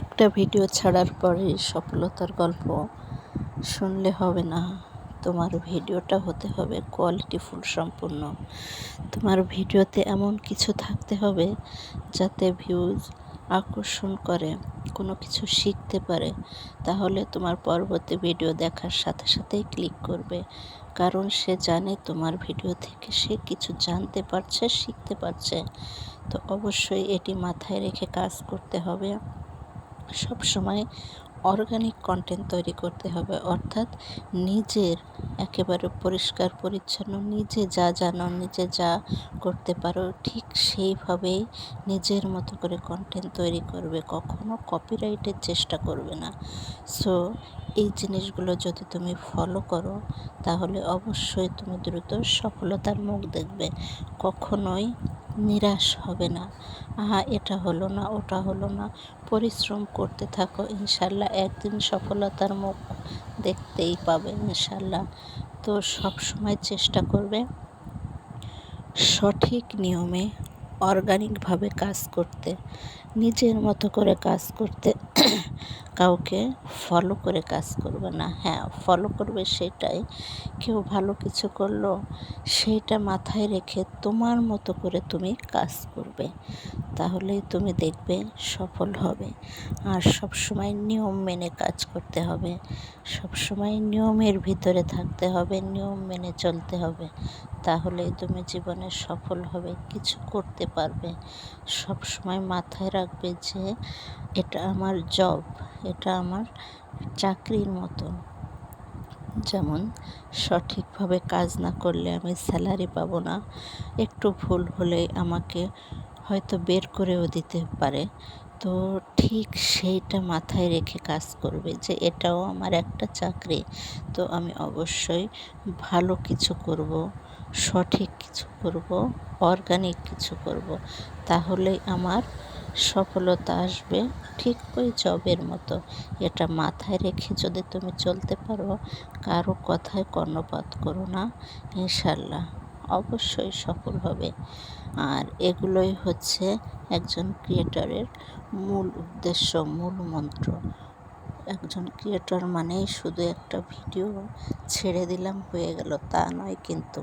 একটা ভিডিও ছাড়ার পরে সফলতার গল্প শুনলে হবে না। তোমার ভিডিওটা হতে হবে কোয়ালিটিফুল সম্পূর্ণ। তোমার ভিডিওতে এমন কিছু থাকতে হবে যাতে ভিউজ আকর্ষণ করে, কোনো কিছু শিখতে পারে। তাহলে তোমার পরবর্তী ভিডিও দেখার সাথে সাথেই ক্লিক করবে, কারণ সে জানে তোমার ভিডিও থেকে সে কিছু জানতে পারছে, শিখতে পারছে। তো অবশ্যই এটি মাথায় রেখে কাজ করতে হবে। সব সময় অর্গানিক কন্টেন্ট তৈরি করতে হবে, অর্থাৎ নিজের একেবারে পরিষ্কার পরিচ্ছন্ন, নিজে যা জানো, নিজে যা করতে পারো ঠিক সেইভাবেই নিজের মতো করে কন্টেন্ট তৈরি করবে। কখনো কপিরাইটের চেষ্টা করবে না। সো এই জিনিসগুলো যদি তুমি ফলো করো তাহলে অবশ্যই তুমি দ্রুত সফলতার মুখ দেখবে। কখনোই নিরাশ হবে না। এটা হলো না, ওটা হলো না। পরিশ্রম করতে থাকো, ইনশাল্লাহ একদিন সফলতার মুখ দেখতেই পাবে ইনশাল্লাহ। তো সব সময় চেষ্টা করবে সঠিক নিয়মে অর্গানিকভাবে কাজ করতে, নিজের মতো করে কাজ করতে। কাউকে ফলো করে কাজ করবে না। হ্যাঁ, ফলো করবে সেটাই, কেউ ভালো কিছু করলো সেইটা মাথায় রেখে তোমার মতো করে তুমি কাজ করবে, তাহলেই তুমি দেখবে সফল হবে। আর সব সময় নিয়ম মেনে কাজ করতে হবে, সব সময় নিয়মের ভিতরে থাকতে হবে, নিয়ম মেনে চলতে হবে। তাহলেই তুমি জীবনে সফল হবে, কিছু করতে পারবে। সব সময় মাথায় রাখবে যে এটা আমার জব, এটা আমার চাকরির মতো। যেমন সঠিকভাবে কাজ না করলে আমি স্যালারি পাবো না, একটু ভুল হলে আমাকে হয়তো বের করেও দিতে পারে। তো ঠিক সেইটা মাথায় রেখে কাজ করবে যে এটাও আমার একটা চাকরি। তো আমি অবশ্যই ভালো কিছু করব, সঠিক কিছু করব, অর্গানিক কিছু করব, তাহলেই আমার সফলতা আসবে, ঠিক ওই জবের মতো। এটা মাথায় রেখে যদি তুমি চলতে পারো, কারো কথায় কর্ণপাত করো না, ইনশাল্লাহ অবশ্যই সফল হবে। আর এগুলোই হচ্ছে একজন ক্রিয়েটরের মূল উদ্দেশ্য, মূল মন্ত্র। একজন ক্রিয়েটর মানেই শুধু একটা ভিডিও ছেড়ে দিলাম হয়ে গেল তা নয় কিন্তু।